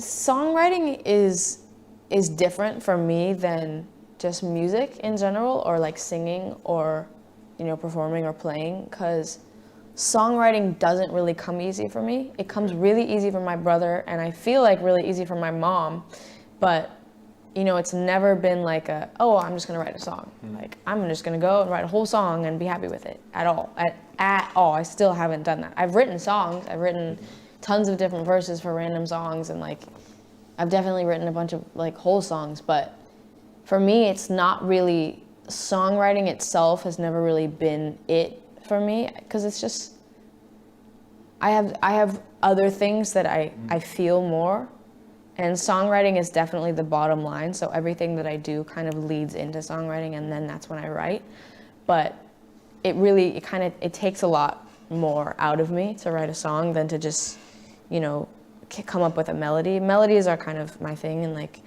Songwriting is different for me than just music in general, or like singing, or performing or playing, because songwriting doesn't really come easy for me. It comes really easy for my brother, and I feel like really easy for my mom, but it's never been like oh, I'm just gonna write a song. Like, I'm just gonna go and write a whole song and be happy with it at all. At all. I still haven't done that. I've written songs. I've written tons of different verses for random songs, and like, I've definitely written a bunch of like whole songs, but for me, it's not really, songwriting itself has never really been it for me, because it's just, I have other things that I feel more, and songwriting is definitely the bottom line, so everything that I do kind of leads into songwriting, and then that's when I write. But it takes a lot more out of me to write a song than to just, come up with a melody. Melodies are kind of my thing, and like,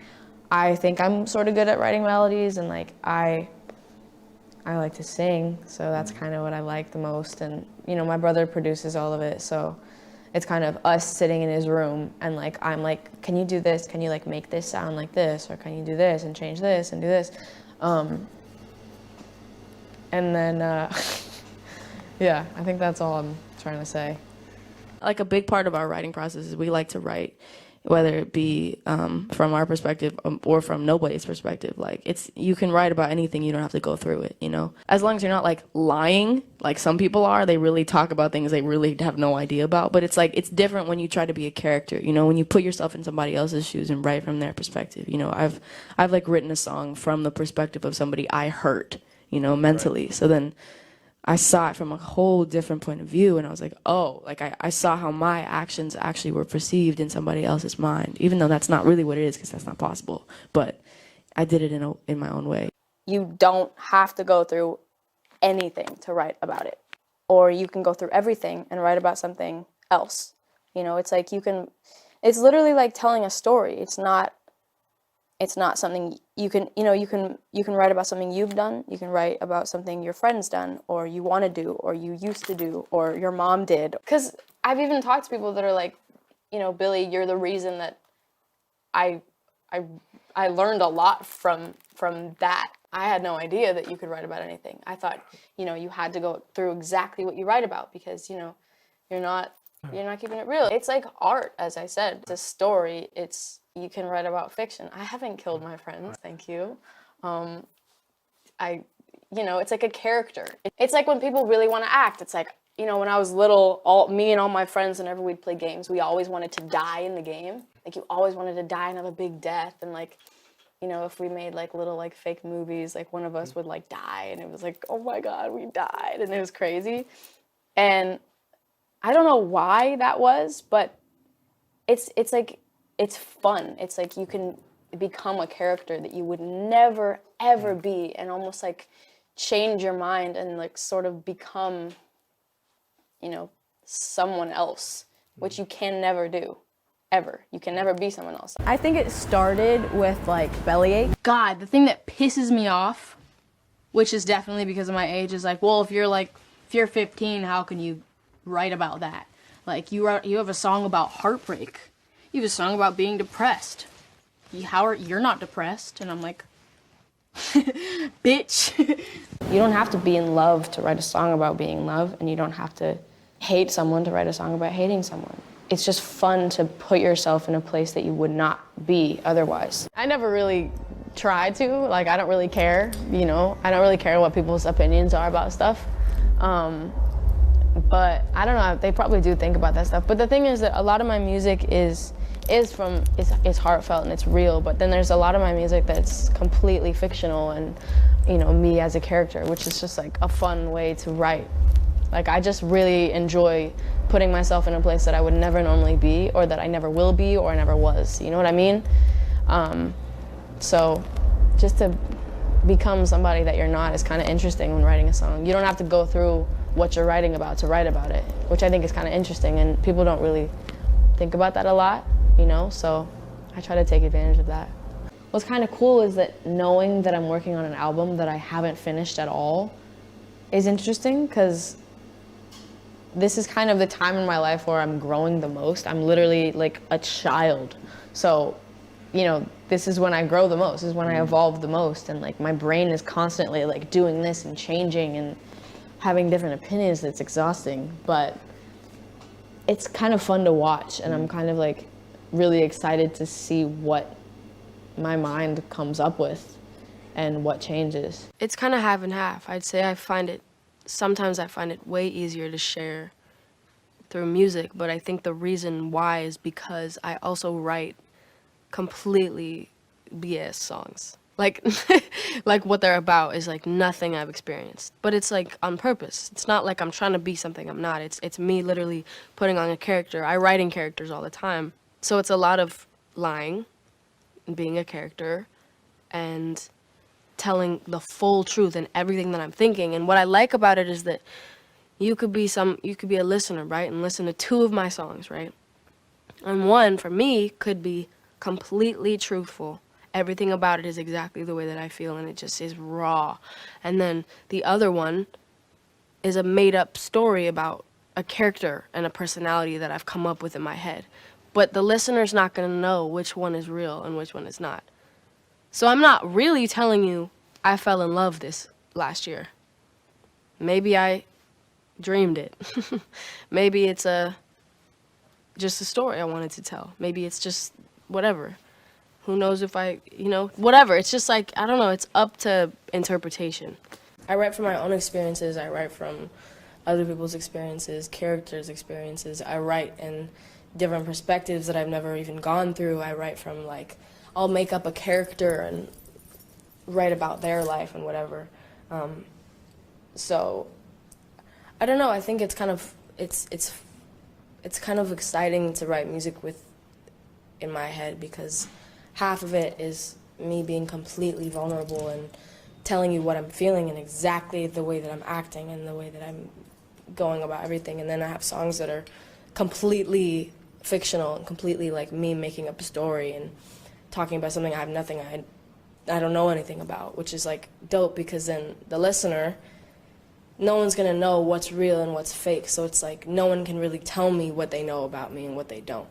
I think I'm sort of good at writing melodies, and like, I like to sing, so that's kind of what I like the most. And my brother produces all of it, so it's kind of us sitting in his room, and like, I'm like, can you do this? Can you like make this sound like this? Or can you do this and change this and do this? And then, yeah, I think that's all I'm trying to say. Like, a big part of our writing process is we like to write, whether it be from our perspective or from nobody's perspective. Like, you can write about anything, you don't have to go through it, As long as you're not like lying, like some people are. They really talk about things they really have no idea about. But it's like, it's different when you try to be a character, when you put yourself in somebody else's shoes and write from their perspective. I've like written a song from the perspective of somebody I hurt, mentally. Right. So then I saw it from a whole different point of view, and I was like, oh, like I saw how my actions actually were perceived in somebody else's mind, even though that's not really what it is, because that's not possible. But I did it in my own way. You don't have to go through anything to write about it, or you can go through everything and write about something else. It's like it's literally like telling a story. It's not something you can write about something you've done. You can write about something your friend's done, or you want to do, or you used to do, or your mom did. Because I've even talked to people that are like, Billie, you're the reason that I learned a lot from that. I had no idea that you could write about anything. I thought, you had to go through exactly what you write about, because, you're not keeping it real. It's like art, as I said. It's a story. You can write about fiction. I haven't killed my friends, thank you. It's like a character. It's like when people really want to act. It's like, when I was little, me and all my friends, whenever we'd play games, we always wanted to die in the game. Like, you always wanted to die and have a big death. And like, if we made like little like fake movies, like one of us would like die, and it was like, oh my God, we died, and it was crazy. And I don't know why that was, but it's like, it's fun. It's like you can become a character that you would never, ever be, and almost like change your mind and like sort of become, someone else, which you can never do, ever. You can never be someone else. I think it started with like bellyache. God, the thing that pisses me off, which is definitely because of my age, is like, well, if you're 15, how can you write about that? Like, you have a song about heartbreak. You have a song about being depressed. You're not depressed? And I'm like, bitch. You don't have to be in love to write a song about being in love, and you don't have to hate someone to write a song about hating someone. It's just fun to put yourself in a place that you would not be otherwise. I never really tried to. Like, I don't really care, I don't really care what people's opinions are about stuff. But I don't know, they probably do think about that stuff. But the thing is that a lot of my music is heartfelt and it's real, but then there's a lot of my music that's completely fictional and, me as a character, which is just like a fun way to write. Like, I just really enjoy putting myself in a place that I would never normally be, or that I never will be, or I never was, you know what I mean? So just to become somebody that you're not is kind of interesting when writing a song. You don't have to go through what you're writing about to write about it, which I think is kind of interesting, and people don't really think about that a lot, so I try to take advantage of that. What's kind of cool is that knowing that I'm working on an album that I haven't finished at all is interesting, because this is kind of the time in my life where I'm growing the most. I'm literally like a child. So, you know, this is when I grow the most, this is when I evolve the most. And like my brain is constantly like doing this and changing and having different opinions. That's exhausting, but it's kind of fun to watch. And I'm kind of like really excited to see what my mind comes up with and what changes. It's kind of half and half. I'd say sometimes I find it way easier to share through music, but I think the reason why is because I also write completely BS songs. Like, like what they're about is like nothing I've experienced, but it's like on purpose. It's not like I'm trying to be something I'm not. It's me literally putting on a character. I write in characters all the time. So it's a lot of lying, being a character, and telling the full truth and everything that I'm thinking. And what I like about it is that you could be a listener, right? And listen to 2 of my songs, right? And one, for me, could be completely truthful. Everything about it is exactly the way that I feel, and it just is raw. And then the other one is a made-up story about a character and a personality that I've come up with in my head. But the listener's not going to know which one is real and which one is not. So I'm not really telling you I fell in love this last year. Maybe I dreamed it. Maybe it's just a story I wanted to tell. Maybe it's just whatever. Who knows if whatever. It's just like, I don't know, it's up to interpretation. I write from my own experiences. I write from other people's experiences, characters' experiences. I write in different perspectives that I've never even gone through. I write from, like, I'll make up a character and write about their life and whatever. So I don't know. I think it's kind of exciting to write music in my head, because half of it is me being completely vulnerable and telling you what I'm feeling and exactly the way that I'm acting and the way that I'm going about everything. And then I have songs that are completely fictional and completely like me making up a story and talking about something I don't know anything about, which is like dope, because then the listener, no one's gonna know what's real and what's fake. So it's like no one can really tell me what they know about me and what they don't,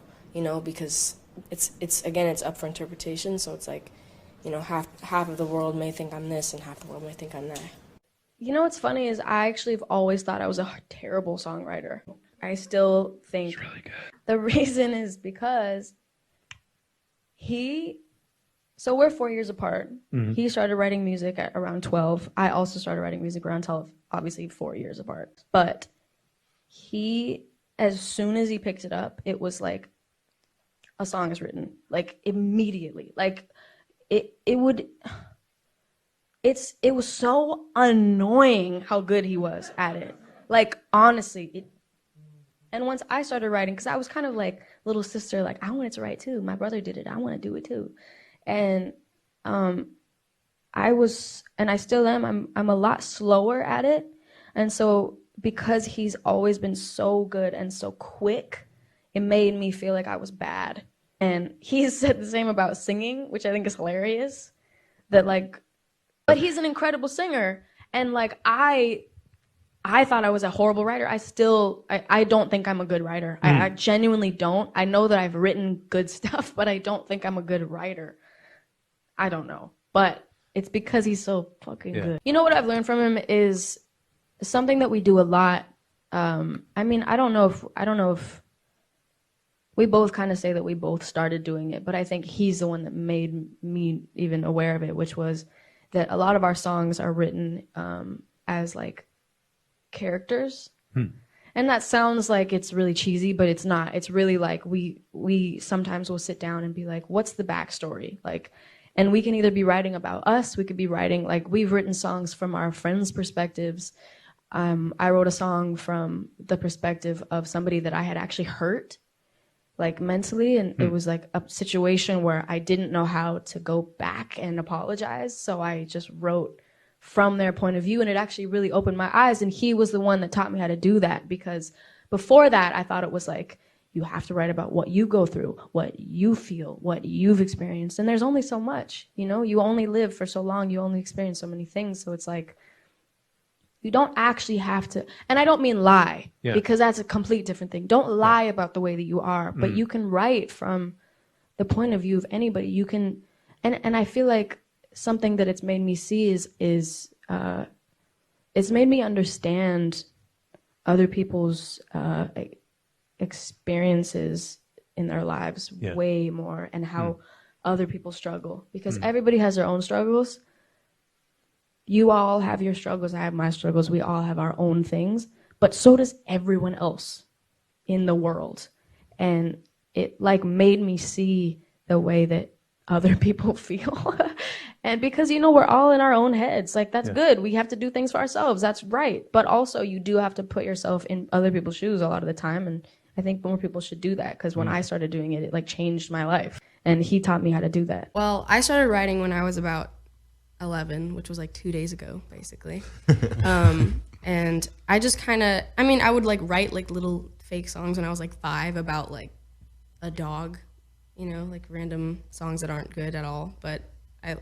because it's up for interpretation. So it's like, half of the world may think I'm this and half the world may think I'm that. You know what's funny is I actually have always thought I was a terrible songwriter. I still think It's really good. The reason is because so we're 4 years apart. Mm-hmm. He started writing music at around 12. I also started writing music around 12, obviously 4 years apart. But as soon as he picked it up, it was like a song is written, like immediately. Like it was so annoying how good he was at it. Like, honestly, and once I started writing, because I was kind of like little sister, like I wanted to write too. My brother did it. I want to do it too. And I still am. I'm a lot slower at it. And so because he's always been so good and so quick, it made me feel like I was bad. And he said the same about singing, which I think is hilarious. But he's an incredible singer. And like I thought I was a horrible writer. I don't think I'm a good writer. I genuinely don't. I know that I've written good stuff, but I don't think I'm a good writer. I don't know. But it's because he's so fucking good. You know what I've learned from him is something that we do a lot. I mean, I don't know if we both kind of say that we both started doing it, but I think he's the one that made me even aware of it, which was that a lot of our songs are written as like characters. And that sounds like it's really cheesy, but it's not. It's really like we sometimes will sit down and be like, what's the backstory? Like, and we can either be writing about us, we could be writing, like we've written songs from our friends' perspectives. I wrote a song from the perspective of somebody that I had actually hurt, like mentally, and it was like a situation where I didn't know how to go back and apologize, so I just wrote from their point of view, and it actually really opened my eyes, and he was the one that taught me how to do that, because before that I thought it was like, you have to write about what you go through, what you feel, what you've experienced, and there's only so much, you only live for so long, you only experience so many things, so it's like You don't actually have to, and I don't mean lie, because that's a complete different thing. Don't lie about the way that you are, but you can write from the point of view of anybody. You can, and I feel like something that it's made me see is it's made me understand other people's experiences in their lives way more, and how other people struggle, because everybody has their own struggles. You all have your struggles, I have my struggles, we all have our own things, but so does everyone else in the world. And it like made me see the way that other people feel. And because, you know, we're all in our own heads, like that's good. We have to do things for ourselves, that's right. But also you do have to put yourself in other people's shoes a lot of the time. And I think more people should do that, because when I started doing it, it like changed my life. And he taught me how to do that. Well, I started writing when I was about 11, which was like 2 days ago, basically. And I just kind of, I mean, I would like write like little fake songs when I was like 5 about like a dog, you know, like random songs that aren't good at all. But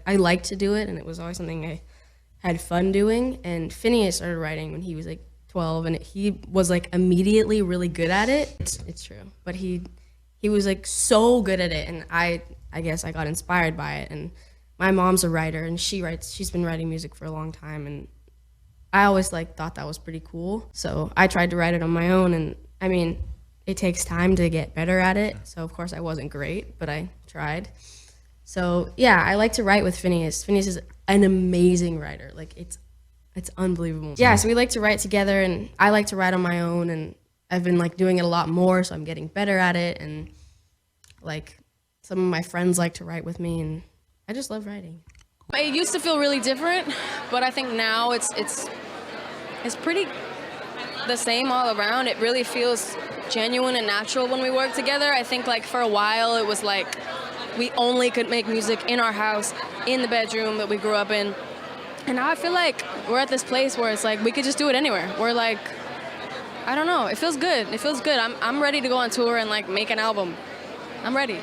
I liked to do it, and it was always something I had fun doing. And Phineas started writing when he was like 12, and he was like immediately really good at it. It's true, but he was like so good at it, and I guess I got inspired by it. And my mom's a writer, and she's been writing music for a long time, and I always like thought that was pretty cool. So I tried to write it on my own, and I mean, it takes time to get better at it. So of course I wasn't great, but I tried. So yeah, I like to write with Phineas. Phineas is an amazing writer. Like it's unbelievable. Yeah, so we like to write together, and I like to write on my own, and I've been like doing it a lot more, so I'm getting better at it. And like some of my friends like to write with me, and I just love writing. It used to feel really different, but I think now it's pretty the same all around. It really feels genuine and natural when we work together. I think like for a while it was like we only could make music in our house, in the bedroom that we grew up in. And now I feel like we're at this place where it's like we could just do it anywhere. We're like, I don't know, it feels good. It feels good. I'm ready to go on tour and like make an album. I'm ready.